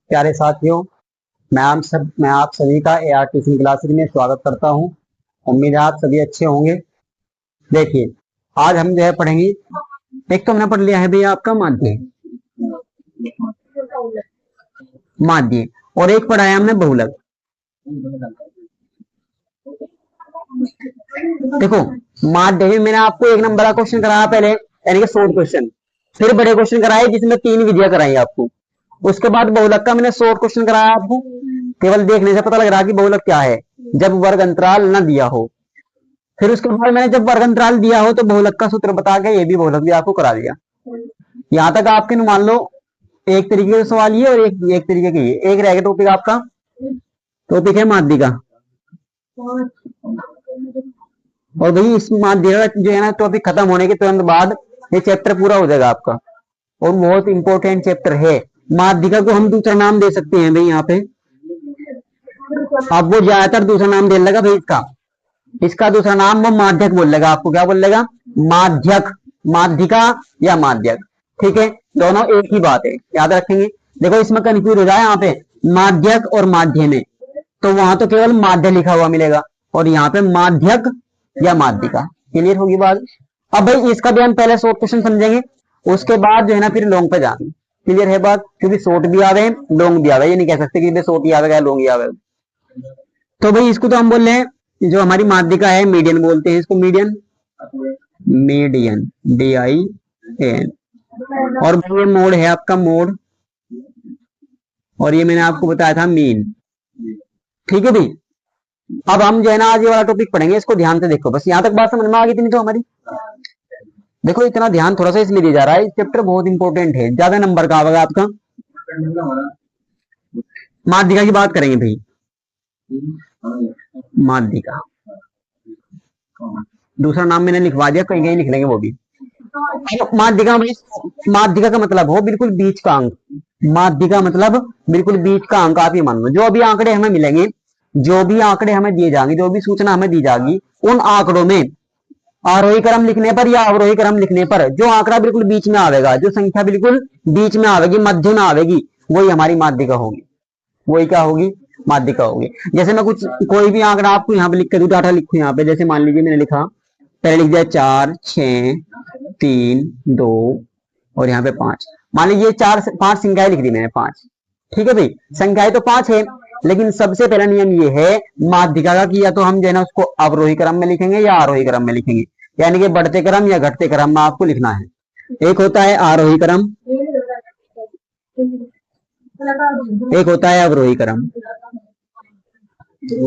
प्यारे साथियों, मैं आप सभी का एआर ट्यूशन क्लासेज में स्वागत करता हूं। उम्मीद है आप सभी अच्छे होंगे। देखिए, आज हम जो है पढ़ेंगे, एक तो हमने पढ़ लिया है भैया आपका माध्य, माध्य, और एक पढ़ा है हमने बहुलक। देखो, माध्य में मैंने आपको एक नंबर का क्वेश्चन कराया पहले, यानी कि शॉर्ट क्वेश्चन, फिर बड़े क्वेश्चन कराए जिसमें 3 विधियां कराई आपको। उसके बाद बहुलक का मैंने शॉर्ट क्वेश्चन कराया आपको। केवल देखने से पता लग रहा है कि बहुलक क्या है, जब वर्ग अंतराल न दिया हो। फिर उसके बाद मैंने जब वर्ग अंतराल दिया हो तो बहुलक का सूत्र बता के ये भी बहुलक भी आपको करा दिया। यहां तक आपके मान लो एक तरीके का सवाल ये और एक तरीके की ये। एक रहेगा टॉपिक आपका, टॉपिक है माध्य का, और भाई इस माध्य जो है ना टॉपिक खत्म होने के तुरंत बाद ये चैप्टर पूरा हो जाएगा आपका, और बहुत इंपॉर्टेंट चैप्टर है। माध्यिका को हम दूसरा नाम दे सकते हैं भाई यहाँ पे, अब वो ज्यादातर दूसरा नाम दे लगा भाई इसका दूसरा नाम वो माध्यक बोल लेगा। आपको क्या बोल लेगा? माध्यक, माध्यिका या माध्यक, ठीक है, दोनों एक ही बात है, याद रखेंगे। देखो इसमें कंफ्यूज हो जाए यहाँ पे माध्यक और माध्य में, तो वहां तो केवल माध्य लिखा हुआ मिलेगा, और यहाँ पे माध्यक या माध्यिका। क्लियर होगी बात? अब भाई इसका भी हम पहले शॉर्ट क्वेश्चन समझेंगे, उसके बाद जो है ना फिर लॉन्ग पे जाएंगे। क्लियर है बात? क्योंकि शॉर्ट भी आवे लॉन्ग भी आवे, ये नहीं कह सकते कि शॉर्ट ही आवेगा लॉन्ग ही आवेगा। तो भाई इसको तो हम बोल रहे हैं, जो हमारी माध्यिका है मीडियन बोलते हैं इसको, मीडियन, मीडियन, DIAN। और भाई ये मोड है आपका, मोड, और ये मैंने आपको बताया था मीन। ठीक है भाई, अब हम जो है ना आज ये वाला टॉपिक पढ़ेंगे, इसको ध्यान से देखो। बस यहां तक बात समझ में आ गई थी तो हमारी। देखो इतना ध्यान थोड़ा सा इसलिए दिया जा रहा है, चैप्टर बहुत इंपॉर्टेंट है, ज्यादा नंबर का आएगा आपका। माध्यिका की बात करेंगे भाई, माध्यिका, दूसरा नाम मैंने लिखवा दिया, कहीं कहीं लिख लेंगे वो भी। माध्यिका में, माध्यिका का मतलब हो बिल्कुल बीच का अंक। माध्यिका मतलब बिल्कुल बीच का अंक। आप ये मान लो जो भी आंकड़े हमें मिलेंगे, जो भी आंकड़े हमें दिए जाएंगे, जो भी सूचना हमें दी जाएगी, उन आंकड़ों में आरोही क्रम लिखने पर या अवरोही क्रम लिखने पर जो आंकड़ा बिल्कुल बीच में आवेगा, जो संख्या बिल्कुल बीच में आवेगी, मध्य में आवेगी, वही हमारी माध्यिका होगी। वही क्या होगी? माध्यिका होगी। जैसे मैं कुछ कोई भी आंकड़ा आपको यहाँ पे लिख के दूं, डाटा लिखूं यहाँ पे, जैसे मान लीजिए मैंने लिखा, पहले लिख दिया 4, 6, 3, 2 और यहाँ पे 5। मान लीजिए 4 5 संख्याएं लिख दी मैंने, 5। ठीक है भाई, संख्याएं तो 5 है, लेकिन सबसे पहला नियम ये है माध्यिका का कि या तो हम जो है ना उसको अवरोही क्रम में लिखेंगे या आरोही क्रम में लिखेंगे, यानी कि बढ़ते क्रम या घटते क्रम में आपको लिखना है। एक होता है आरोही क्रम, एक होता है अवरोही क्रम।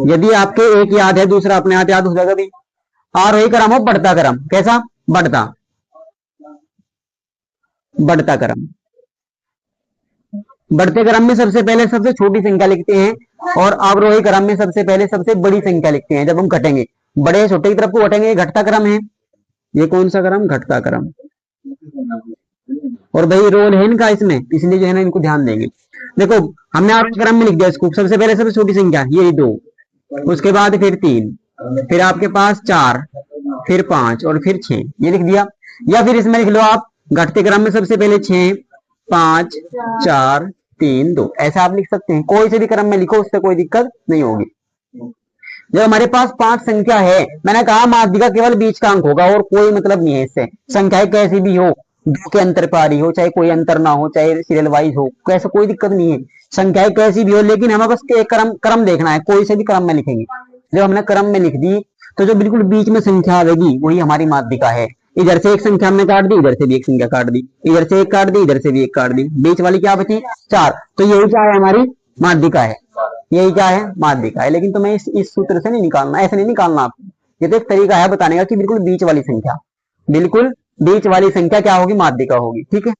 यदि आपके एक याद है दूसरा अपने आप याद हो जाएगा भी। आरोही क्रम हो बढ़ता क्रम, कैसा? बढ़ता, बढ़ता क्रम। बढ़ते क्रम में सबसे पहले सबसे छोटी संख्या लिखते हैं, और अवरोही क्रम में सबसे पहले सबसे बड़ी संख्या लिखते हैं। जब हम घटेंगे, बड़े छोटे की तरफ को घटेंगे, ये घटता क्रम है। ये कौन सा क्रम? घटता क्रम। और भाई रोल है इनका इसमें, इसलिए जो है ना इनको ध्यान देंगे। देखो हमने आरोही क्रम में लिख दिया इसको, सबसे पहले सबसे छोटी संख्या ये 2, उसके बाद फिर 3, फिर आपके पास 4, फिर 5 और फिर 6, ये लिख दिया। या फिर इसमें लिख लो आप घटते क्रम में सबसे पहले 6, 5, 4, 3, 2, ऐसा आप लिख सकते हैं। कोई से भी क्रम में लिखो, उससे कोई दिक्कत नहीं होगी। जब हमारे पास 5 संख्या है, मैंने कहा माध्यिका केवल बीच का अंक होगा और कोई मतलब नहीं है इससे। संख्याएं कैसी भी हो, 2 के अंतर पर आ रही हो, चाहे कोई अंतर ना हो, चाहे सीरियल वाइज हो, कैसे कोई दिक्कत नहीं है। संख्याएं कैसी भी हो, लेकिन हमें बस एक क्रम देखना है, कोई से भी क्रम में लिखेंगे। जब हमने क्रम में लिख दी तो जो बिल्कुल बीच में संख्या आएगी वही हमारी माध्यिका है। इधर से एक संख्या हमने काट दी, इधर से भी एक संख्या काट दी, इधर से एक काट दी, इधर से भी एक काट दी, बीच वाली क्या बची? 4। तो यही क्या है? हमारी माध्यिका है। यही क्या है? माध्यिका है। लेकिन तुम्हें इस सूत्र से नहीं निकालना, ऐसे नहीं निकालना आपको। ये तो एक तरीका है बताने का कि बिल्कुल बीच वाली संख्या, बिल्कुल बीच वाली संख्या क्या होगी? माध्यिका होगी। ठीक है,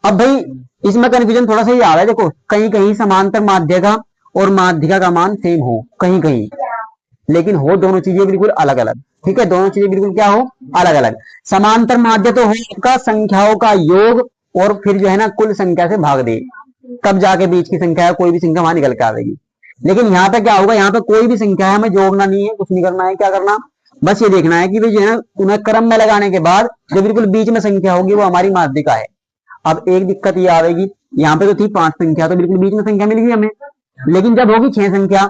अब भाई इसमें कंफ्यूजन थोड़ा सा ही आ रहा है। देखो कहीं कहीं समांतर माध्यिका और माध्यिका का मान सेम हो, कहीं कहीं, लेकिन हो दोनों चीजें बिल्कुल अलग अलग। ठीक है, दोनों चीजें बिल्कुल क्या हो? अलग अलग। समांतर माध्य तो हो आपका संख्याओं का योग, और फिर जो है ना कुल संख्या से भाग दे, तब जाके बीच की संख्या कोई भी संख्या वहां निकल के आएगी। लेकिन यहाँ पे क्या होगा? यहाँ पे कोई भी संख्या है, हमें जोड़ना नहीं है, कुछ नहीं करना है। क्या करना? बस ये देखना है कि भाई जो है ना उन्हें क्रम में लगाने के बाद जो बिल्कुल बीच में संख्या होगी वो हमारी माध्यिका है। अब एक दिक्कत ये आएगी, यहाँ पे तो थी 5 संख्या, तो बिल्कुल बीच में संख्या मिल गई हमें। लेकिन जब होगी 6 संख्या,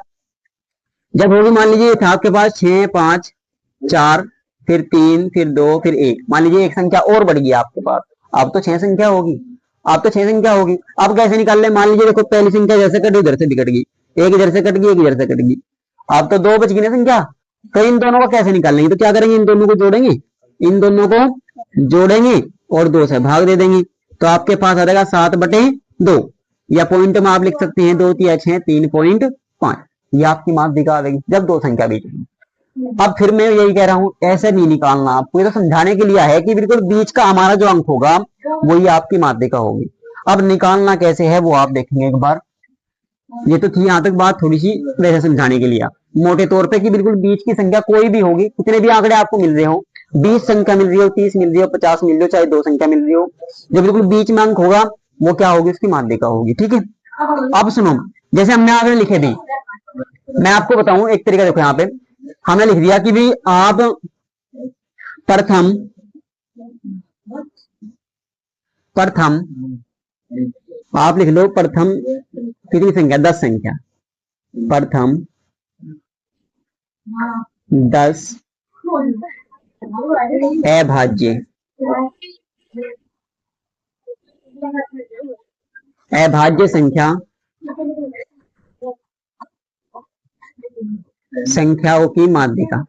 जब होगी मान लीजिए था आपके पास 6 5 4 फिर 3 फिर 2 फिर 1, मान लीजिए एक संख्या और बढ़ गई आपके पास, अब तो 6 संख्या होगी, अब तो 6 संख्या होगी। अब कैसे निकाल ले, मान लीजिए देखो पहली संख्या जैसे कटी उधर से भी कट गई, एक इधर से कट गई एक इधर से कट गई, अब तो 2 बच गई ना संख्या। तो इन दोनों को कैसे निकालेंगे, तो क्या करेंगे, इन दोनों को जोड़ेंगे, इन दोनों को जोड़ेंगे और 2 से भाग दे देंगे, तो आपके पास आ जाएगा 7/2, या पॉइंट में आप लिख सकते हैं 2 3 6 3.5, ये आपकी माध्यिका आ गई जब 2 संख्या बीच में। अब फिर मैं यही कह रहा हूं, ऐसे नहीं निकालना, आपको ये तो समझाने के लिए है कि बिल्कुल बीच का हमारा जो अंक होगा वही आपकी माध्यिका होगी। अब निकालना कैसे है वो आप देखेंगे एक बार। ये तो थी यहां तक बात थोड़ी सी वैसे समझाने के लिए, मोटे तौर पे कि बिल्कुल बीच की संख्या कोई भी होगी, कितने भी आंकड़े आपको मिल रहे हो, 20 संख्या मिल रही हो, 30 मिल रही हो, 50 मिल रही हो, चाहे 2 संख्या मिल रही हो, जो बिल्कुल बीच में अंक होगा वो क्या होगी, उसकी माध्यिका होगी। ठीक है, अब सुनो, जैसे हमने आगे लिखे भी, मैं आपको बताऊं एक तरीका, देखो यहाँ पे हमने लिख दिया कि भी आप प्रथम प्रथम आप लिख लो प्रथम कितनी संख्या, 10 संख्या, प्रथम 10 अभाज्य संख्याओं की माध्यिका।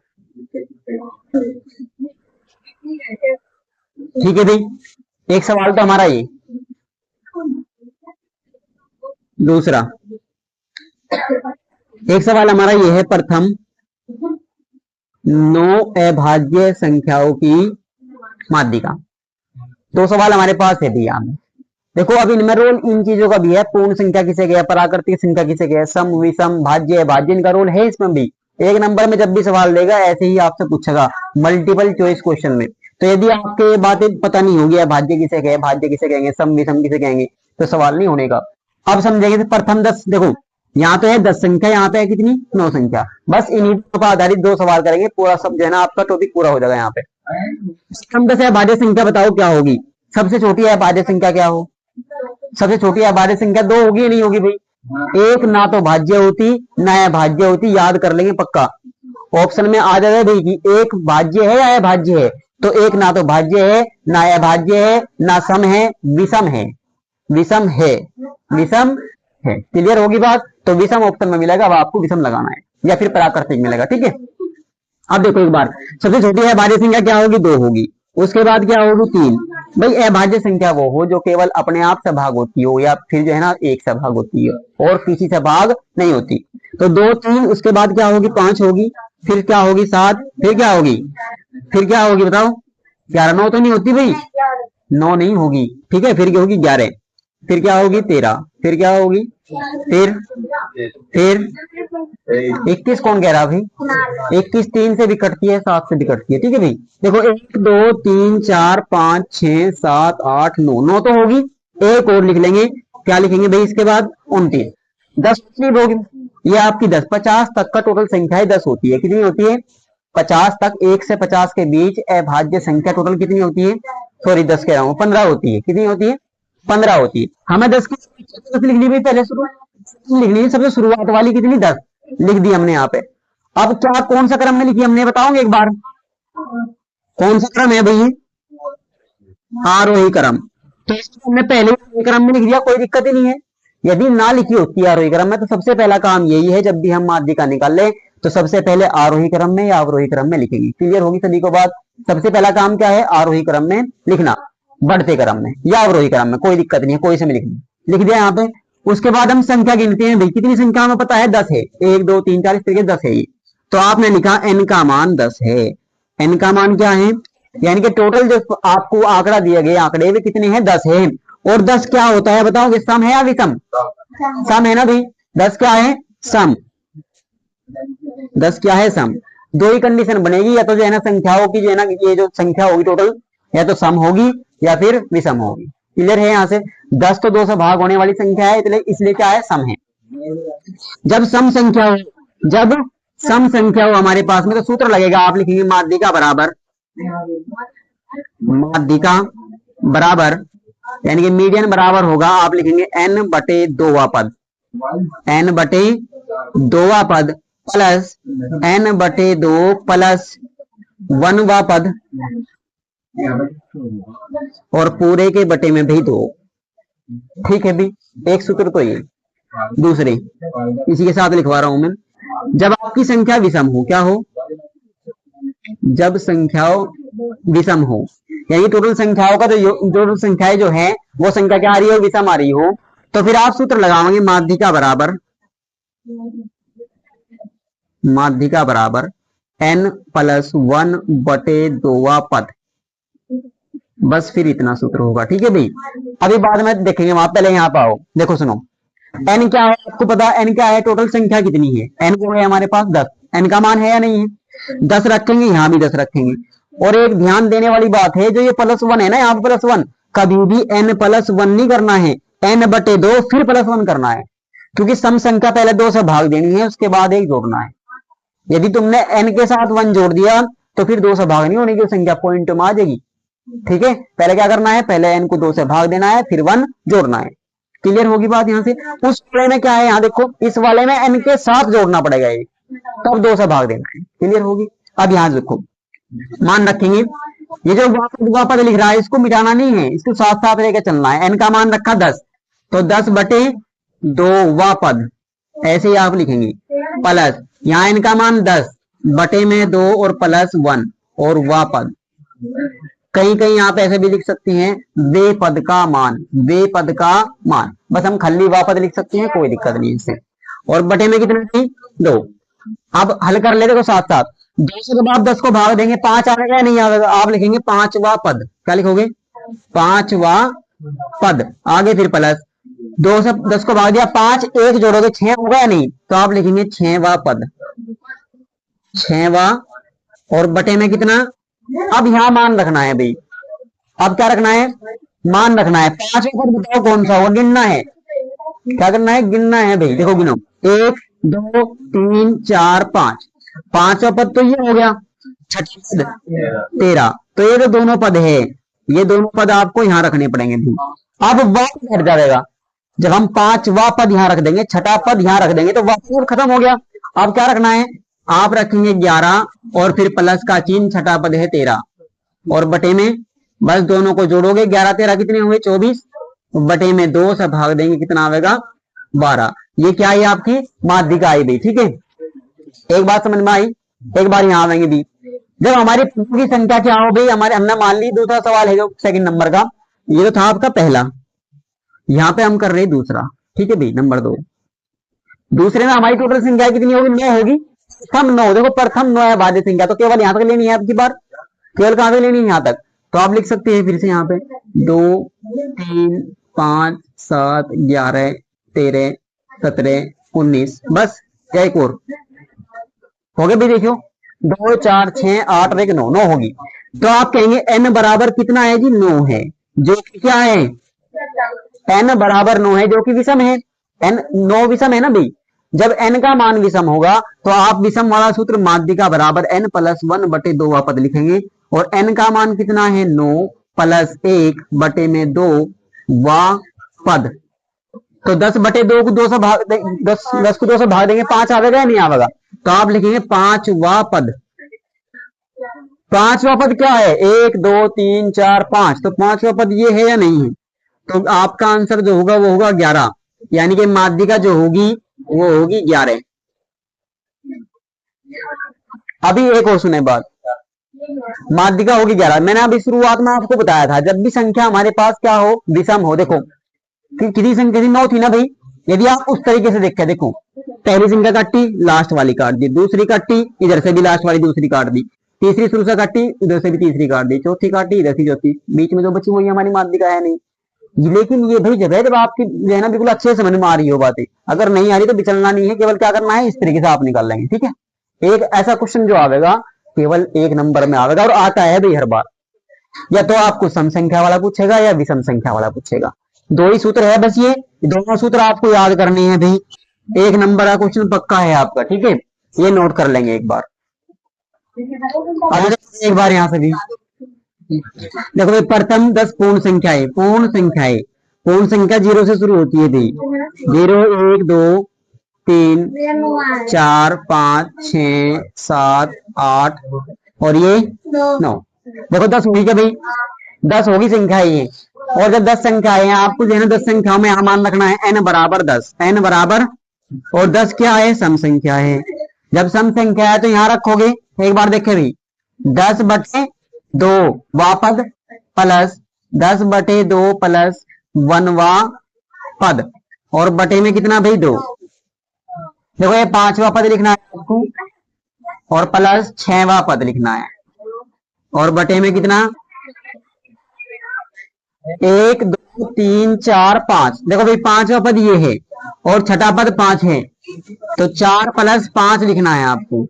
ठीक है भाई, एक सवाल तो हमारा ये। दूसरा एक सवाल हमारा ये है, प्रथम 9 अभाज्य संख्याओं की माध्यिका। 2 सवाल हमारे पास है भैया। देखो अब इनमें रोल इन चीजों का भी है, पूर्ण संख्या किसे गया, प्राकृतिक संख्या किसे गया, सम विषम भाज्य भाज्य, इनका रोल है इसमें भी। एक नंबर में जब भी सवाल देगा ऐसे ही आपसे पूछेगा मल्टीपल चॉइस क्वेश्चन में। तो यदि आपके बातें पता नहीं होगी, भाज्य किसे कहे, भाज्य किसे कहेंगे, सम विषम किसे कहेंगे, तो सवाल नहीं होने का। अब समझेंगे प्रथम 10, देखो यहाँ तो है 10 संख्या, यहाँ पे है कितनी 9 संख्या, बस इन्हीं पर आधारित 2 सवाल करेंगे, पूरा सब जो है ना आपका टॉपिक पूरा हो जाएगा यहाँ पे। प्रथम 10 अभाज्य संख्या बताओ क्या होगी, सबसे छोटी अभाज्य संख्या क्या हो, सबसे छोटी अभाज्य संख्या 2 होगी या नहीं होगी भाई, एक ना तो भाज्य होती ना अभाज्य होती, याद कर लेंगे पक्का। ऑप्शन में आ जाएगा भाई कि एक भाज्य है या अभाज्य है, तो एक ना तो भाज्य है ना अभाज्य है ना सम है, विषम है, विषम है, विषम है। क्लियर होगी बात, तो विषम ऑप्शन में मिलेगा, अब आपको विषम लगाना है या फिर प्राकृतिक मिलेगा। ठीक है, अब देखो एक बार, सबसे छोटी अभाज्य संख्या क्या होगी, 2 होगी, उसके बाद क्या होगी 3। भाई अभाज्य संख्या वो हो जो केवल अपने आप से भाग होती हो या फिर जो है ना 1 से भाग होती है और किसी से भाग नहीं होती। तो 2 3, उसके बाद क्या होगी 5 होगी, फिर क्या होगी 7, फिर क्या होगी, फिर क्या होगी बताओ, 11 9 तो नहीं होती भाई, 9 नहीं होगी। ठीक है, फिर क्या होगी 11, फिर क्या होगी 13, फिर क्या होगी, फिर 21 कौन कह रहा भाई, 21 3 से भी कटती है, 7 से भी कटती है। ठीक है भाई, देखो 1 2 3 4 5 6 7 8 9, 9 तो होगी, एक और लिख लेंगे, क्या लिखेंगे भाई इसके बाद 29, 10 होगी, ये आपकी 10 50 तक का टोटल संख्या है 10 होती है, कितनी होती है 50 तक, 1 से 50 के बीच अभाज्य संख्या टोटल कितनी होती है, सॉरी 10 कह रहा हूं 15 होती है, कितनी होती है 15 होती है। हमें 10 की लिखनी भी पहले शुरू लिखनी है, सबसे शुरुआत वाली कितनी 10 लिख दी हमने यहाँ पे। अब क्या कौन सा क्रम में लिखी हमने बताओगे एक बार, कौन सा क्रम है भाई, आरोही क्रम, तो इसको हमने पहले क्रम में लिख दिया, कोई दिक्कत ही नहीं है। यदि ना लिखी होती है आरोही क्रम में, तो सबसे पहला काम यही है, जब भी हम माध्यिका निकाल ले तो सबसे पहले आरोही क्रम में या अवरोही क्रम में लिखेंगे। क्लियर होगी सभी को बात, सबसे पहला काम क्या है आरोही क्रम में लिखना, बढ़ते क्रम में या अवरोही क्रम में, कोई दिक्कत नहीं है, कोई से में लिख दिया यहाँ पे। उसके बाद हम संख्या गिनते हैं भाई, कितनी संख्या हमें पता है 10 है, 1 2 3 4 इस तरीके 10 है ये, तो आपने लिखा n का मान 10 है। n का मान क्या है, यानी कि टोटल जो आपको आंकड़ा दिया गया आंकड़े वे कितने हैं 10 है। और 10 क्या होता है बताओगे, सम है या विषम, सम है ना भाई, 10 क्या है सम, 10 क्या है सम। दो ही कंडीशन बनेगी, या तो जो है ना संख्याओं की जो है ना ये जो संख्या होगी टोटल या तो सम होगी या फिर विषम होगी। क्लियर है, यहाँ से 10 तो 2 से भाग होने वाली संख्या है, इसलिए क्या है सम है। जब सम संख्या हो, जब सम संख्या हो हमारे पास में, तो सूत्र लगेगा, आप लिखेंगे माध्यिका बराबर यानी कि मीडियन बराबर होगा, आप लिखेंगे n बटे 2वां पद, n बटे 2वां पद प्लस n बटे 2 प्लस 1वां पद और पूरे के बटे में भी 2। ठीक है भी, एक सूत्र तो ये। दूसरे इसी के साथ लिखवा रहा हूं मैं, जब आपकी संख्या विषम हो, क्या हो, जब संख्या विषम हो, यानी टोटल संख्याओं का जो टोटल संख्याएं जो है वो संख्या क्या आ रही हो, विषम आ रही हो, तो फिर आप सूत्र लगाओगे माध्यिका बराबर n प्लस 1 बटे 2वां पद, बस फिर इतना सूत्र होगा। ठीक है भाई, अभी बाद में देखेंगे, वहां पहले यहाँ पे आओ, देखो सुनो, n क्या है आपको पता, n क्या है, टोटल संख्या कितनी है, n को है हमारे पास 10, n का मान है या नहीं है, 10 रखेंगे, यहाँ भी 10 रखेंगे। और एक ध्यान देने वाली बात है, जो ये +1 है ना, यहाँ पे +1, कभी भी n +1 नहीं करना है, n बटे 2 फिर +1 करना है, क्योंकि सम संख्या पहले 2 से भाग देनी है, उसके बाद 1 जोड़ना है। यदि तुमने n के साथ 1 जोड़ दिया तो फिर 2 से भाग नहीं होने की संख्या पॉइंट में आ जाएगी। ठीक है, पहले क्या करना है, पहले n को 2 से भाग देना है, फिर 1 जोड़ना है। क्लियर होगी बात यहाँ से। उस वाले में क्या है, यहाँ देखो, इस वाले में n के साथ जोड़ना पड़ेगा, ये तब 2 से भाग देना है। क्लियर होगी। अब यहाँ देखो, मान रखेंगे, ये जो पद लिख रहा है इसको मिटाना नहीं है, इसको साथ साथ लेकर चलना है। n का मान रखा 10, तो 10 बटे 2वां पद, ऐसे ही आप लिखेंगे, प्लस यहाँ n का मान 10 बटे में 2 और प्लस 1 और वां पद, कहीं कहीं आप ऐसे भी लिख सकते हैं वे पद का मान, बस हम खाली वा पद लिख सकते हैं, कोई दिक्कत नहीं इससे। और बटे में कितना थी, 2। अब हल कर लेते, साथ साथ 2 से जब आप 10 को भाग देंगे 5 आएगा नहीं आएगा, आप लिखेंगे 5वां पद, क्या लिखोगे, 5वां पद, आगे फिर प्लस 2 से 10 को भाग दिया, 5 1 जोड़ोगे 6 होगा या नहीं, तो आप लिखेंगे 6वां पद, 6वां, और बटे में कितना, अब यहाँ मान रखना है भाई, अब क्या रखना है, मान रखना है। 5 पद बताओ कौन सा होगा, गिनना है, क्या करना है, गिनना है भाई। देखो गिनो, 1 2 3 4 5, 5वां पद तो ये हो गया, छठा पद 13, तो ये जो दोनों पद है, ये दोनों पद आपको यहाँ रखने पड़ेंगे भाई। अब वापस हट जाएगा, जब हम 5वां पद यहाँ रख देंगे, छठा पद यहाँ रख देंगे, तो वापस खत्म हो गया। अब क्या रखना है, आप रखेंगे 11 और फिर प्लस का चिन्ह, छठा पद है 13, और बटे में बस दोनों को जोड़ोगे, 11 13 कितने हुए, 24, बटे में 2 से भाग देंगे, कितना आएगा, 12। ये क्या है, आपकी माध्यिका आई भाई। ठीक है, एक बात समझ में आई। एक बार यहाँ आएंगे भी, जब हमारी की संख्या क्या हो भाई, हमारे हमने मान ली, दूसरा सवाल है जो सेकंड नंबर का, ये तो था आपका पहला, यहाँ पे हम कर रहे हैं दूसरा। ठीक है भाई, नंबर 2, दूसरे में हमारी टोटल संख्या कितनी होगी, 9 होगी, प्रथम 9, देखो प्रथम 9 है बाध्य संख्या, तो केवल यहां तक लेनी है आपकी बार, केवल कहां तक लेनी है, यहां तक। तो आप लिख सकते हैं फिर से यहाँ पे 2 3 5 7 11 13 17 19, बस क्या एक और हो गया भाई। देखियो 2 4 6 8 और 1 9, 9 होगी। तो आप कहेंगे n बराबर कितना है जी, 9 है, जो कि क्या है, n बराबर 9 है, जो कि विषम है। n 9 विषम है ना भाई, जब n का मान विषम होगा तो आप विषम वाला सूत्र माध्यिका बराबर n प्लस 1 बटे 2वां पद लिखेंगे, और n का मान कितना है, 9 प्लस 1 बटे में 2 वां पद, तो 10 बटे 2 को 2 से भाग 10 को 2 से भाग देंगे, 5 आवेगा या नहीं आवेगा, तो आप लिखेंगे 5वां पद। 5वां पद क्या है, 1 2 3 4 5, तो 5वां पद ये है या नहीं है, तो आपका आंसर जो होगा वो होगा 11, यानी कि माध्यिका जो होगी वो होगी 11। अभी एक और सुने बात, माध्यिका होगी 11। मैंने अभी शुरुआत में आपको बताया था, जब भी संख्या हमारे पास क्या हो, विषम हो, देखो कितनी संख्या थी, 9 थी ना भाई। यदि आप उस तरीके से देखें, देखो पहली संख्या काटी, लास्ट वाली काट दी, दूसरी काटी, इधर से भी लास्ट वाली दूसरी काट दी, तीसरी शुरू से काटी, उधर से भी तीसरी काट दी, चौथी काटी, इधर से चौथी, बीच में जो बची वही हमारी माध्यिका है नहीं। लेकिन ये भाई जब है, जब आपकी जो है ना बिल्कुल अच्छे से समझ में आ रही हो बातें, अगर नहीं आ रही तो विचलना नहीं है, केवल क्या करना है, इस तरीके से आप निकाल लेंगे। ठीक है, एक ऐसा क्वेश्चन जो आवेगा केवल 1 नंबर में आवेगा, और आता है भाई हर बार, या तो आपको सम संख्या वाला पूछेगा या विषम संख्या वाला पूछेगा, 2 ही सूत्र है बस, ये दोनों सूत्र आपको याद करने हैं भाई। 1 नंबर का क्वेश्चन पक्का है आपका। ठीक है, ये नोट कर लेंगे एक बार। एक बार यहां से भी देखो भाई, प्रथम 10 पूर्ण संख्याएं, पूर्ण संख्या जीरो से शुरू होती है भाई। 0, 1, 2, 3, 4, 5, 6, 7, 8 और ये 9। देखो 10 हुई क्या भाई, 10 होगी संख्या ये। और जब 10 संख्याएं हैं, आपको जो है ना 10 संख्याओं में यहाँ मान रखना है n बराबर 10, n बराबर, और 10 क्या है, सम संख्या है। जब सम संख्या है तो यहाँ रखोगे, एक बार देखे भाई, 10/2 वा पद प्लस 10/2 प्लस 1वां पद, और बटे में कितना भाई 2। देखो ये 5वां पद लिखना है आपको, और प्लस 6वां पद लिखना है, और बटे में कितना 1, 2, 3, 4, 5। देखो भाई 5वां पद ये है और छठा पद 5 है, तो 4 + 5 लिखना है आपको,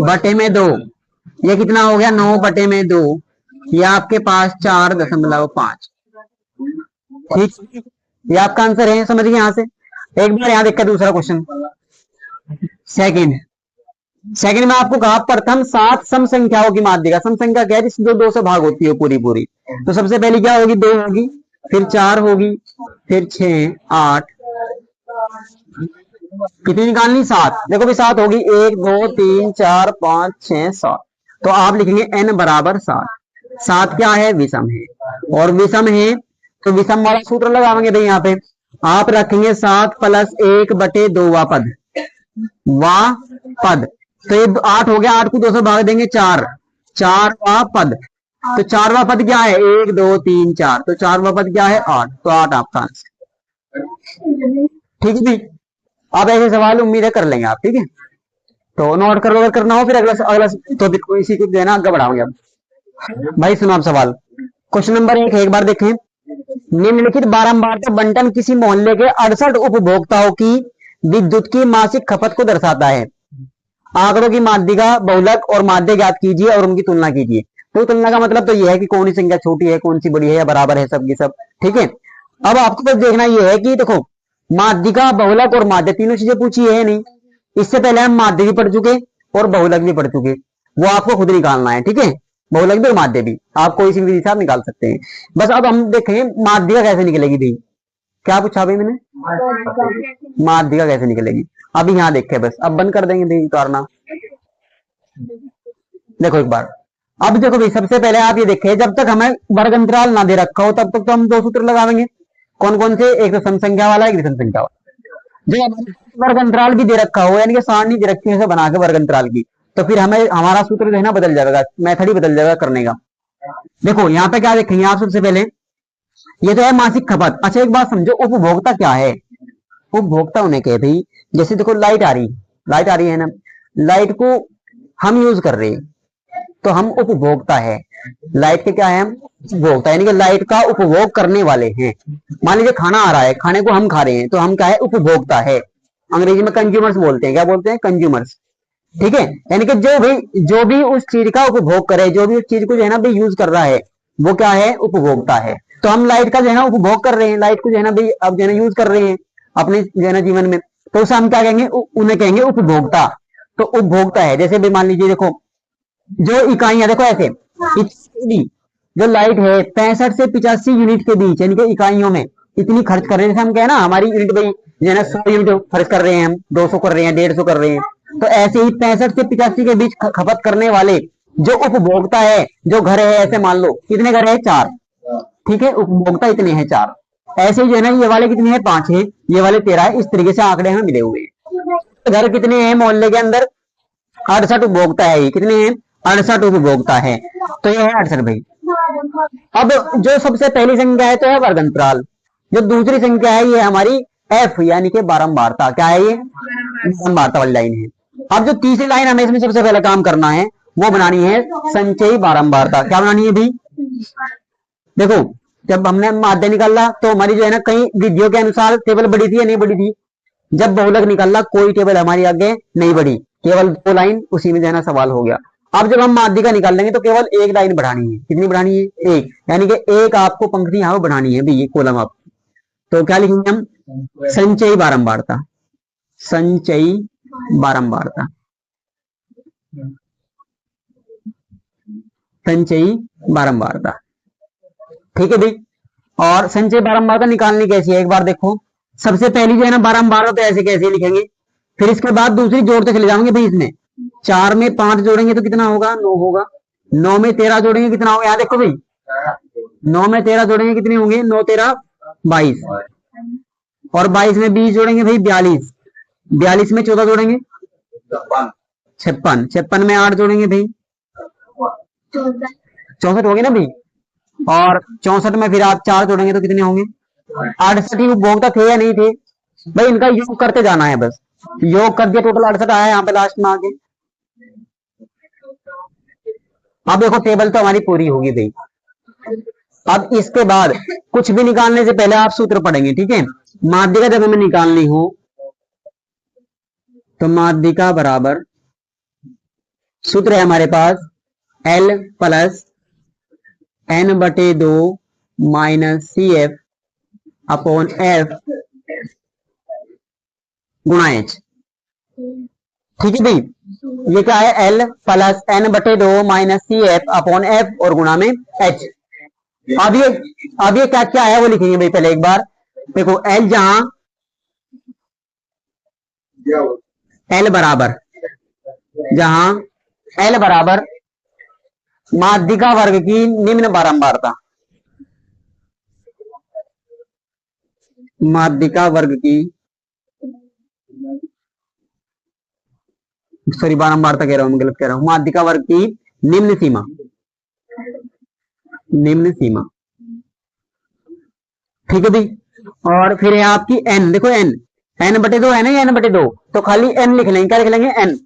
बटे में 2। ये कितना हो गया, 9/2। ये आपके पास 4.5। ठीक, ये आपका आंसर है, समझिए यहां से। एक बार यहां देखकर दूसरा क्वेश्चन, सेकंड में आपको कहा प्रथम 7 सम संख्याओं की माध्यिका। सम संख्या क्या है, जिससे जो 2 से भाग होती है पूरी पूरी। तो सबसे पहले क्या होगी, 2 होगी, फिर 4 होगी, फिर 6, 8, कितनी निकालनी, 7। देखो भी 7 होगी, 1, 2, 3, 4, 5, 6, 7। तो आप लिखेंगे n बराबर 7। 7 क्या है, विषम है, और विषम है तो विषम वाला सूत्र लगाएंगे भाई। यहाँ पे आप रखेंगे 7 + 1/2 वा पद, तो ये 8 हो गया, 8 को 2 से भाग देंगे, 4वां पद। तो 4वां पद क्या है, 1, 2, 3, 4, तो 4वां पद क्या है, 8। तो 8 आपका आंसर। ठीक है भाई, अब ऐसे सवाल उम्मीद है कर लेंगे आप, ठीक है। तो नोट कर लो, अगर करना हो फिर अगला अगला टॉपिक को इसी को देना आगे बढ़ाओगे अब। भाई सुनो आप सवाल, क्वेश्चन नंबर 1 एक बार देखें। निम्नलिखित बारंबारता बंटन किसी मोहल्ले के 68 उपभोक्ताओं की विद्युत की मासिक खपत को दर्शाता है। आंकड़ों की माध्यिका, बहुलक और माध्य ज्ञात कीजिए और उनकी तुलना कीजिए। तो तुलना का मतलब तो यह है कि कौन सी संख्या छोटी है, कौन सी बड़ी है, या बराबर है सबकी सब। ठीक है, अब आपको बस देखना यह है कि देखो, माध्यिका, बहुलक और माध्य तीनों चीजें पूछी है नहीं। इससे पहले हम माध्य भी पढ़ चुके और बहुलक भी पढ़ चुके, वो आपको खुद निकालना है। ठीक है, बहुलक भी और माध्य भी आप कोई सी विधि से आप निकाल सकते हैं। बस अब हम देखें माध्यिका कैसे निकलेगी भाई। क्या पूछा भाई मैंने, माध्यिका कैसे निकलेगी। अभी यहाँ देखे, बस अब बंद कर देंगे भाई उतारना। देखो एक बार, अब देखो भाई, सबसे पहले आप ये देखें, जब तक हमें वर्ग अंतराल ना दे रखा हो तब तक तो हम 2 सूत्र लगाएंगे। कौन कौन से, एक तो सम संख्या वाला, एक विषम संख्या वाला। जब वर्ग अंतराल भी दे रखा हो, यानी कि सारणी दे रखी है बना के वर्ग अंतराल की, तो फिर हमें हमारा सूत्र जो है ना बदल जाएगा, मेथड ही बदल जाएगा करने का। देखो यहाँ पे क्या देखेंगे आप, सबसे पहले ये तो है मासिक खपत। अच्छा एक बात समझो, उपभोक्ता क्या है। उपभोक्ता उन्हें कहे भाई, जैसे देखो लाइट आ रही है ना, लाइट को हम यूज कर रहे हैं तो हम उपभोक्ता है। लाइट के क्या है, हम उपभोक्ता, यानी कि लाइट का उपभोग करने वाले हैं। मान लीजिए खाना आ रहा है, खाने को हम खा रहे हैं तो हम क्या है, उपभोक्ता है। अंग्रेजी में कंज्यूमर्स बोलते हैं, क्या बोलते हैं, कंज्यूमर्स। ठीक है, यानी कि जो भी उस चीज का उपभोग करे, जो भी उस चीज को जो है ना भाई यूज कर रहा है, वो क्या है, उपभोक्ता है। तो हम लाइट का जो है ना उपभोग कर रहे हैं, लाइट को जो है ना भाई अब जो है ना यूज कर रहे हैं अपने जो है ना जीवन में, तो उसे हम क्या कहेंगे, उन्हें कहेंगे उपभोक्ता। तो उपभोक्ता है। जैसे भी मान लीजिए देखो, जो इकाइयां देखो ऐसे, जो लाइट है 65 से 85 यूनिट के बीच, यानी कि इकाइयों में इतनी खर्च कर रहे हैं। जैसे हम कहे ना हमारी यूनिट भाई जो है ना 100 यूनिट खर्च कर रहे हैं, हम 200 कर रहे हैं, 150 कर रहे हैं, तो ऐसे ही 65 से 85 के बीच खपत करने वाले जो उपभोक्ता है, जो घर है, ऐसे मान लो कितने घर है, 4। ठीक है, उपभोक्ता इतने हैं 4। ऐसे ही जो है ना ये वाले कितने हैं, 5 है, ये वाले 13 है। इस तरीके से आंकड़े हमें मिले हुए हैं। घर कितने हैं मोहल्ले के अंदर, 68 उपभोक्ता है। ये कितने हैं, 68 उपभोक्ता है। तो ये है 68 भाई। अब जो सबसे पहली संख्या है तो है वर्ग अंतराल। जो दूसरी संख्या है ये हमारी एफ, यानी कि बारंबारता। क्या है ये, बारंबारता वाली लाइन है। अब जो तीसरी लाइन हमें इसमें सबसे पहले काम करना है, वो बनानी है संचयी बारंबारता। क्या बनानी है भाई, देखो जब हमने माध्य निकाला तो हमारी जो है ना कई विधियों के अनुसार टेबल बड़ी थी या नहीं बड़ी थी। जब बहुलक निकाला कोई टेबल हमारी आगे नहीं बढ़ी, केवल 2 लाइन, उसी में जो है ना सवाल हो गया। अब जब हम माध्यिका निकाल लेंगे तो केवल 1 लाइन बढ़ानी है। कितनी बढ़ानी है, 1, यानी कि 1 आपको पंक्ति यहाँ पर बढ़ानी है भाई, ये कॉलम आप। तो क्या लिखेंगे हम, संचयी बारंबारता, संचयी बारंबारता। संचयी बारंबारता। ठीक है भाई। और संचयी बारंबारता निकालनी कैसी है एक बार देखो। सबसे पहली जो है ना बारंबारता तो ऐसे कैसे लिखेंगे, फिर इसके बाद दूसरी जोड़ते चले जाएंगे भाई। इसमें 4 में 5 जोड़ेंगे तो कितना होगा, 9 होगा। 9 में 13 जोड़ेंगे कितना होगा, यहाँ देखो भाई 9 में 13 जोड़ेंगे कितने होंगे, 9 13 22, और 22 में 20 जोड़ेंगे भाई 42, 42 में 14 जोड़ेंगे 56, 56 में 8 जोड़ेंगे भाई 64 हो गए ना भाई, और 64 में फिर आप 4 जोड़ेंगे तो कितने होंगे 68। उपभोक्ता थे या नहीं थे भाई, इनका योग करते जाना है बस। योग कर दिया, टोटल 68 आया यहाँ पे लास्ट में आके। अब देखो टेबल तो हमारी पूरी होगी भाई। अब इसके बाद कुछ भी निकालने से पहले आप सूत्र पढ़ेंगे, ठीक है। माध्यिका जब हमें निकालनी हो तो माध्यिका बराबर सूत्र है हमारे पास L plus N/2 minus CF upon F गुणा H। ठीक है भाई, ये क्या है, L plus N/2 minus CF upon F और गुणा में H। अब ये क्या क्या है वो लिखेंगे भाई पहले एक बार। देखो L जहां L बराबर, जहां L बराबर माध्यिका वर्ग की निम्न बारंबारता, माध्यिका वर्ग की, सॉरी बारंबारता कह रहा हूं मैं, गलत कह रहा हूं, माध्यिका वर्ग की निम्न सीमा, निम्न सीमा। ठीक है भाई। और फिर है आपकी n, देखो n, n/2 है ना, ये n/2, तो खाली n लिख लेंगे। क्या लिख लेंगे, n।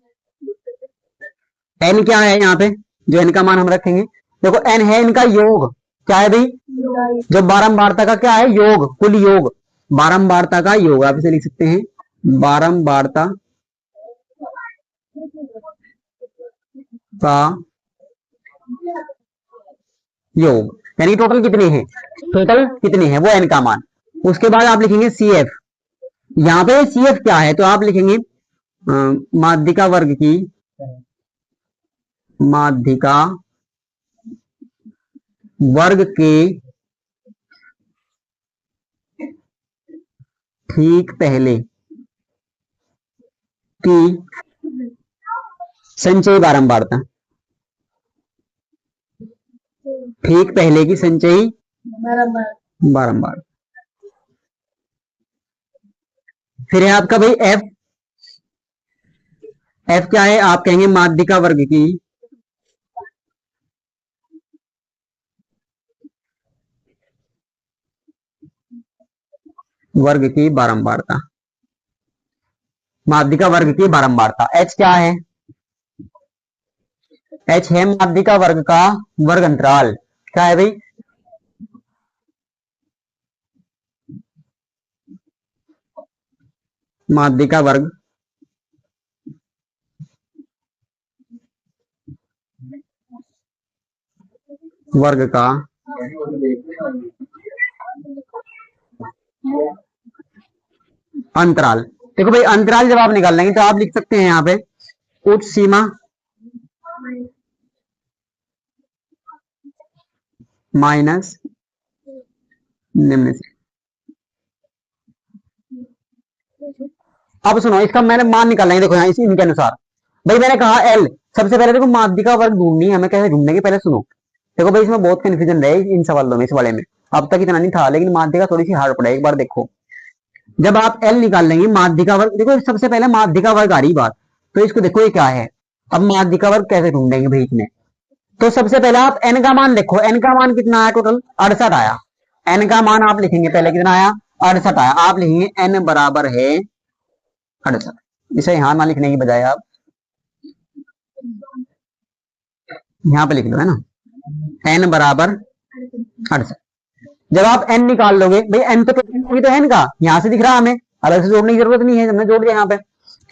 n क्या है यहाँ पे, जो n का मान हम रखेंगे, देखो n है इनका योग, क्या है भाई, जो बारंबारता का क्या है, योग, कुल योग, बारंबारता का योग। आप इसे लिख सकते हैं बारंबारता का योग, यानी टोटल कितनी है, टोटल कितनी है वो n का मान। उसके बाद आप लिखेंगे CF। यहाँ पे CF क्या है, तो आप लिखेंगे माध्यिका वर्ग की, माध्यिका वर्ग के ठीक पहले की संचयी बारंबारता, ठीक पहले की संचयी बारंबार। फिर है आपका भाई F। F क्या है, आप कहेंगे माध्यिका वर्ग की, वर्ग की बारंबारता, माध्यिका वर्ग की बारंबारता। H क्या है, H है माध्यिका वर्ग का वर्ग अंतराल। क्या है भाई, माध्यिका वर्ग वर्ग का अंतराल। देखो भाई अंतराल जब आप निकाल लेंगे तो आप लिख सकते हैं यहाँ पे उच्च सीमा माइनस निम्न सीमा। अब सुनो, इसका मैंने मान निकालेंगे, देखो यहाँ इनके अनुसार। भाई मैंने कहा L, सबसे पहले देखो माध्यिका वर्ग ढूंढनी है हमें, कैसे ढूंढेंगे पहले सुनो। देखो भाई इसमें बहुत कंफ्यूजन रहे इन सवालों में, इस वाले में अब तक इतना नहीं था, लेकिन माध्यिका थोड़ी सी हार्ड पड़ा है। एक बार देखो, जब आप L निकाल लेंगे माध्यिका वर्ग, देखो सबसे पहले माध्यिका वर्ग आ रही बात, तो इसको देखो ये क्या है। अब माध्यिका वर्ग कैसे ढूंढेंगे भाई इसमें, तो सबसे पहले आप n का मान देखो, n का मान कितना आया, टोटल 68 आया। n का मान आप लिखेंगे पहले कितना आया, 68 आया। आप लिखेंगे n बराबर है 68, इसे यहां ना लिखने की बजाय आप यहां पे लिख लो, है ना, n बराबर 68। जब आप n निकाल लोगे भाई, n तो टोटल तो n का यहां से दिख रहा है, हमें अलग से जोड़ने की जरूरत नहीं है, हमने जोड़ दिया यहाँ पे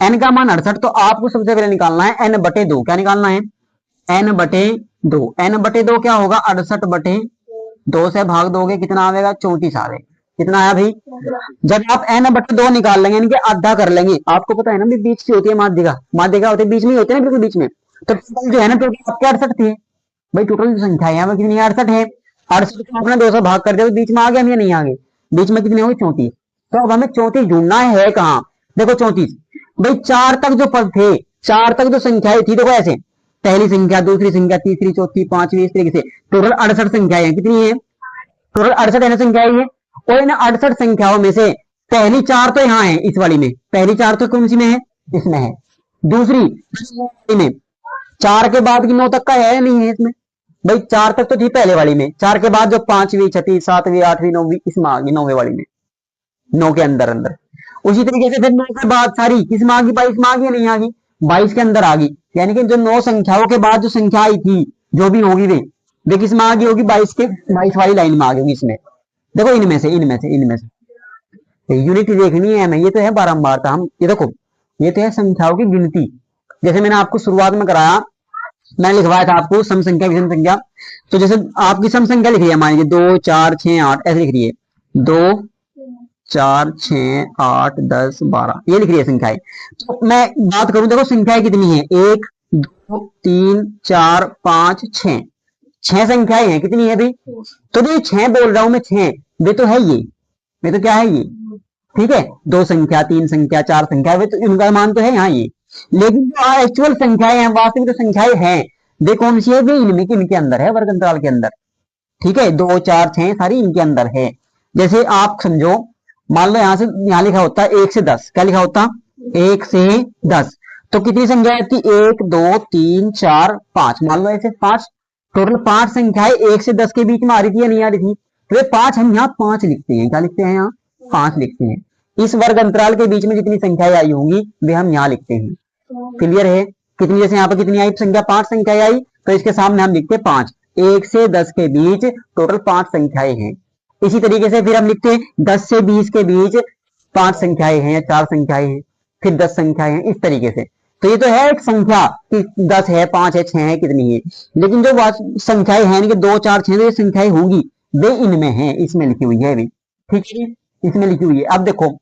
n का मान 68। तो आपको सबसे पहले निकालना है n/2। क्या निकालना है, n/2। n/2 क्या होगा, 68/2 से भाग दोगे कितना आएगा, 34 आएगा। कितना आया भाई, जब आप n/2 निकाल लेंगे, इनके आधा कर लेंगे, आपको पता है ना बीच की होती है माध्यिका, माध्यिका होती है बीच में ही होती है ना, बिल्कुल बीच में, तो जो है ना टोटल आपके 68 थी, भाई टोटल जो संख्या है यहाँ कितनी है, 68 है। 68 को अपना 2 से भाग कर दे तो बीच में आ गया हम या नहीं आ गए, बीच में कितने होगी 34। तो अब हमें 34 ढूंढना है कहाँ, देखो 34, भाई 4 तक जो पद थे, 4 तक जो संख्याएं थी देखो ऐसे, पहली संख्या, दूसरी संख्या, तीसरी, चौथी, पांचवी, इस तरीके से टोटल 68 संख्याएं हैं। कितनी है टोटल 68 है ना संख्याएं है। और इन 68 संख्याओं में से पहली 4 तो यहाँ है इस वाली में, पहली 4 तो कौन सी में है, इसमें है। दूसरी में 4 के बाद की 9 तक का है या नहीं है इसमें, भाई 4 तक तो थी पहले वाली में, 4 के बाद जो 5वीं, 6वीं, 7वीं, 8वीं, 9वीं इसमें आ गई, 9वीं वाली में, 9 के अंदर अंदर। उसी तरीके से फिर 9 के बाद सारी किस में आ गई, 22 में आ गई नहीं आ गई, 22 के अंदर आ गई। यानी कि जो 9 संख्याओं के बाद जो संख्या आई थी जो भी होगी वे किस में आ गई होगी, 22 वाली लाइन में आ गई होगी इसमें। देखो इनमें से यूनिट देखनी है हमें, ये तो है बारंबारता। हम ये देखो ये तो है संख्याओं की गिनती, जैसे मैंने आपको शुरुआत में कराया, मैंने लिखवाया था आपको सम संख्या विषम संख्या। तो जैसे आपकी सम संख्या लिख रही है, मान लीजिए 2 4 6 8 ऐसे लिख रही है, 2 4 6 8 10 12 ये लिख रही है संख्याएं। तो मैं बात करूं, देखो संख्याएं कितनी है, 1 2 3 4 5 6, 6 संख्याएं हैं। कितनी है भाई, तो जो 6 बोल रहा हूं मैं, 6 वे तो है वे तो क्या है ये, ठीक है, 2 संख्या, 3 संख्या, 4 संख्या, वे तो इनका मान तो है यहाँ ये। लेकिन जो एक्चुअल संख्याएं हैं, वास्तविक जो संख्याएं हैं वे कौन सी है, वे इनमें के इनके अंदर है, वर्ग अंतराल के अंदर, ठीक है, 2 4 6 सारी इनके अंदर है। जैसे आप समझो, मान लो यहाँ से यहाँ लिखा होता 1 से 10, क्या लिखा होता 1 से 10, तो कितनी संख्या आती, 1 2 3 4 5, मान लो ऐसे 5, टोटल 5 संख्याएं 1 से 10 के बीच में आ रही थी या नहीं आ रही थी, तो ये 5 हम यहाँ 5 लिखते हैं, क्या लिखते हैं यहाँ 5 लिखते हैं। इस वर्ग अंतराल के बीच में जितनी संख्याएं आई होंगी वे हम यहाँ लिखते हैं। क्लियर है, कितनी, जैसे यहाँ पर कितनी आई संख्या, 5 संख्याएं आई, तो इसके सामने हम लिखते 5, 1 से 10 के बीच टोटल 5 संख्याएं हैं। इसी तरीके से फिर हम लिखते हैं 10 से 20 के बीच 5 संख्याएं हैं या 4 संख्याएं हैं, फिर 10 संख्याएं हैं, इस तरीके से। तो ये तो है एक संख्या कि 10 है, 5 है, 6 है, कितनी है, लेकिन जो संख्याएं हैं कि 2 4 6 संख्याएं होंगी वे इनमें है, इसमें लिखी हुई है, ठीक है, इसमें लिखी हुई है। अब देखो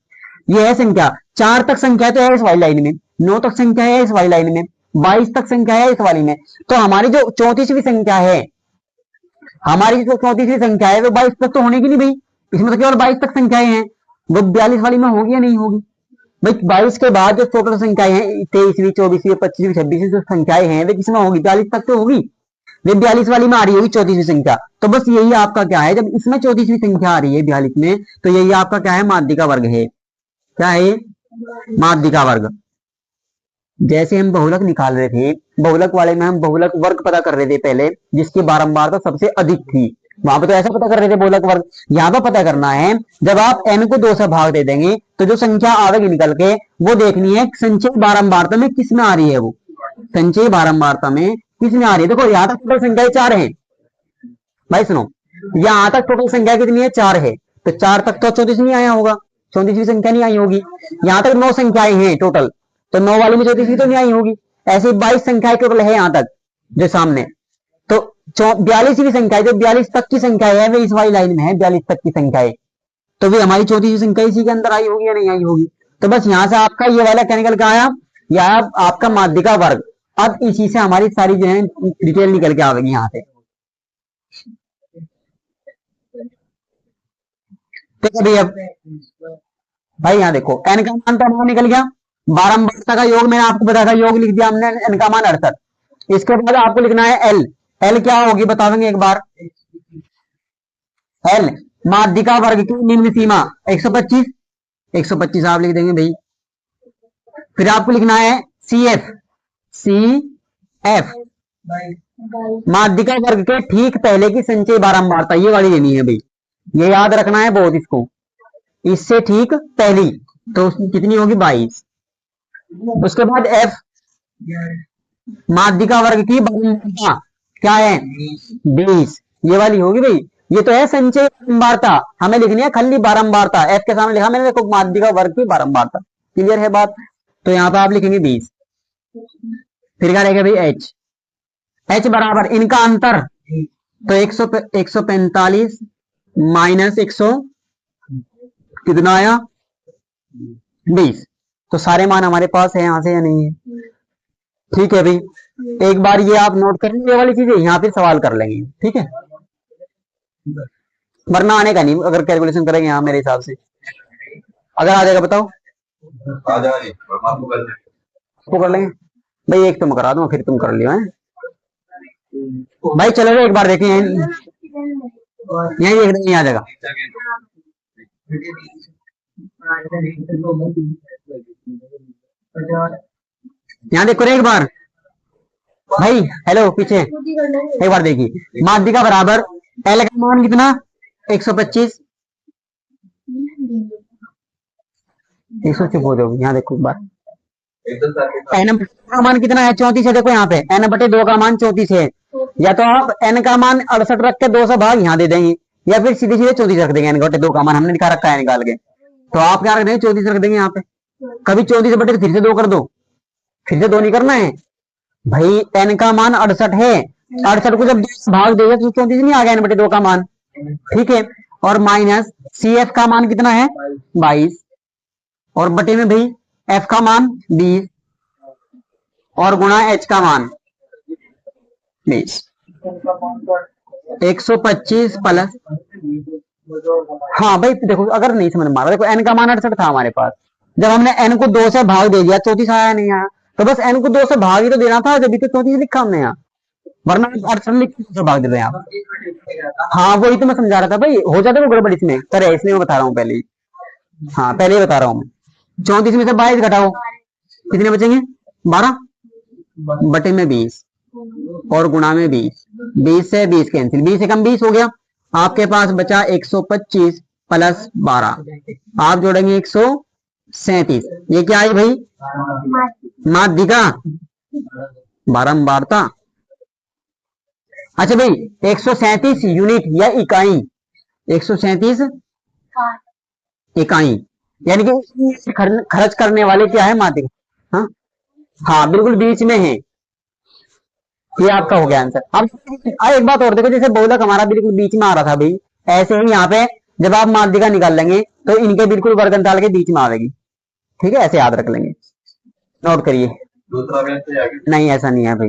ये है संख्या, 4 तक संख्या तो है इस वाली लाइन में, 9 तक संख्या है इस वाली लाइन में, 22 तक संख्या है इस वाली में, तो हमारी जो 34वीं संख्या है, हमारी जो 34वीं संख्या है वो 22 तक तो होने की नहीं भाई, इसमें तो केवल 22 तक संख्याएं हैं, वो 42 वाली में होगी या नहीं होगी भाई। 22 के बाद जो टोटल संख्याएं हैं 23वीं 24वीं 25वीं 26वीं जो संख्याएं हैं वे किसमें होगी, 42 तक तो होगी, वे 42 वाली में आ रही होगी 34वीं संख्या। तो बस यही आपका क्या है, जब इसमें 34वीं संख्या आ रही है 42 में, तो यही आपका क्या है, माध्यिका वर्ग है। क्या है, माध्यिका वर्ग। जैसे हम बहुलक निकाल रहे थे, बहुलक वाले में हम बहुलक वर्ग पता कर रहे थे पहले, जिसकी बारंबारता सबसे अधिक थी, वहां पे तो ऐसा पता कर रहे थे बहुलक वर्ग। यहाँ पर पता करना है, जब आप n को 2 से भाग दे देंगे तो जो संख्या आवेगी निकल के वो देखनी है संचय बारंबारता में किस में आ रही है, वो संचय बारंबारता में किस में आ रही है। देखो यहाँ तक टोटल संख्या 4 है भाई, सुनो, यहाँ तक टोटल संख्या कितनी है, 4 है, तो 4 तक तो 34 नहीं आया होगा, 34वीं संख्या नहीं आई होगी। यहाँ तक 9 संख्याएं हैं टोटल, तो 9 वाली में 34वीं तो नहीं आई होगी। ऐसे 22 संख्याएं टोटल है यहाँ तक जो सामने, तो 42वीं संख्या, जो 42 तक की संख्या है वे इस वाली लाइन में है, 42 तक की संख्या है, तो वे हमारी 34वीं संख्या इसी के अंदर आई होगी या नहीं आई होगी। तो बस यहाँ से आपका ये वाला क्या निकल के आया, या आपका माध्यिका वर्ग। अब इसी से हमारी सारी जो है डिटेल निकल के आएगी यहाँ से। तो कभी अब भाई यहाँ देखो n का मान तो हमारा निकल गया, बारंबारता का योग मैंने आपको बताया था, योग लिख दिया हमने, n का मान 68। इसके बाद आपको लिखना है l, l क्या होगी बता देंगे एक बार, l माध्यिका वर्ग की निम्न सीमा 125, 125 आप लिख देंगे भाई। फिर आपको लिखना है CF, CF माध्यिका वर्ग के ठीक पहले की संचय बारंबारता, ये वाली लेनी है भाई, ये याद रखना है बहुत इसको, इससे ठीक पहली, तो कितनी होगी 22। उसके बाद F माध्यिका वर्ग की बारंबारता क्या है 20, ये वाली होगी भाई। ये तो है संचय बारंबारता, हमें लिखनी है खाली बारंबारता, F के सामने लिखा मैंने, देखो माध्यिका वर्ग की बारंबारता। क्लियर है बात, तो यहाँ पे आप लिखेंगे 20। फिर क्या रहेगा भाई H, H बराबर इनका अंतर, तो 145 माइनस 100 कितना आया 20, तो सारे मान हमारे पास है यहाँ से या नहीं है, ठीक है भाई। एक बार ये आप नोट कर लीजिए, ये वाली चीजें यहाँ पे सवाल कर लेंगे, ठीक है, वरना आने का नहीं अगर कैलकुलेशन करेंगे यहाँ मेरे हिसाब से। अगर आ जाएगा बताओ, आ जाएगा आपको कर लेंगे भाई, एक तुम करा दूंगा फिर तुम कर लियो है भाई। चलो एक बार देखें, यही देख नहीं आ जाएगा। यहाँ देखो रे एक बार भाई, हेलो पीछे एक बार देखिए, माध्यिका बराबर एल का मान कितना 125, 100 चुप हो जाओ। यहाँ देखो एक बार, एन का मान कितना है 34 है। देखो यहाँ पे एन बटे 2 का मान 34 है, या तो आप एन का मान 68 रख के 2 से भाग यहाँ दे देंगे, या फिर सीधे सीधे 34 रख देंगे। एन बटे 2 का मान हमने दिखा रखा है निकाल के, तो आप क्या रख देंगे 34 रख देंगे यहाँ पे। कभी 34 बटे फिर से 2 कर दो, फिर से 2 नहीं करना है भाई। एन का मान 68 है, 68 को जब 2 से भाग देगा तो 34 नहीं आ गया एन बटे 2 का मान, ठीक है। और माइनस सी एफ का मान कितना है 22, और बटे में भाई एफ का मान 20, और गुणा एच का मान 20, 125 प्लस, हाँ भाई देखो अगर नहीं समझ में आ रहा, देखो एन का मान 68 था हमारे पास, जब हमने एन को 2 से भाग दे दिया 34 आया नहीं आया, तो बस एन को 2 से भाग ही तो देना था, जब भी तो 34 लिखा हमने यहाँ, वरना 68 लिख के 2 से भाग दे रहे हैं आप। हाँ वही तो मैं समझा रहा था भाई, हो जाता है वो गड़बड़ इसमें करे, इसलिए मैं बता रहा हूँ पहले ही, हाँ पहले ही बता रहा हूँ मैं। 34 में से 22 घटाओ, कितने बचेंगे 12 बटे में 20 और गुणा में 20, 20 से 20 कैंसिल, 20 से कम 20 हो गया, आपके पास बचा 125 प्लस 12, आप जोड़ेंगे 137। ये क्या है भाई माध्यिका बारंबारता। अच्छा भाई 137 यूनिट या इकाई, 137 इकाई, यानी कि खर्च करने वाले क्या है माध्यिका, हाँ हाँ बिल्कुल बीच में है, ये आपका हो गया आंसर। अब एक बात और देखो, जैसे बहुलक हमारा बिल्कुल बीच में आ रहा था भाई, ऐसे ही यहाँ पे जब आप माध्यिका निकाल लेंगे तो इनके बिल्कुल वर्गनताल के बीच में आएगी, ठीक है, ऐसे याद रख लेंगे, नोट करिए। नहीं ऐसा नहीं है भाई।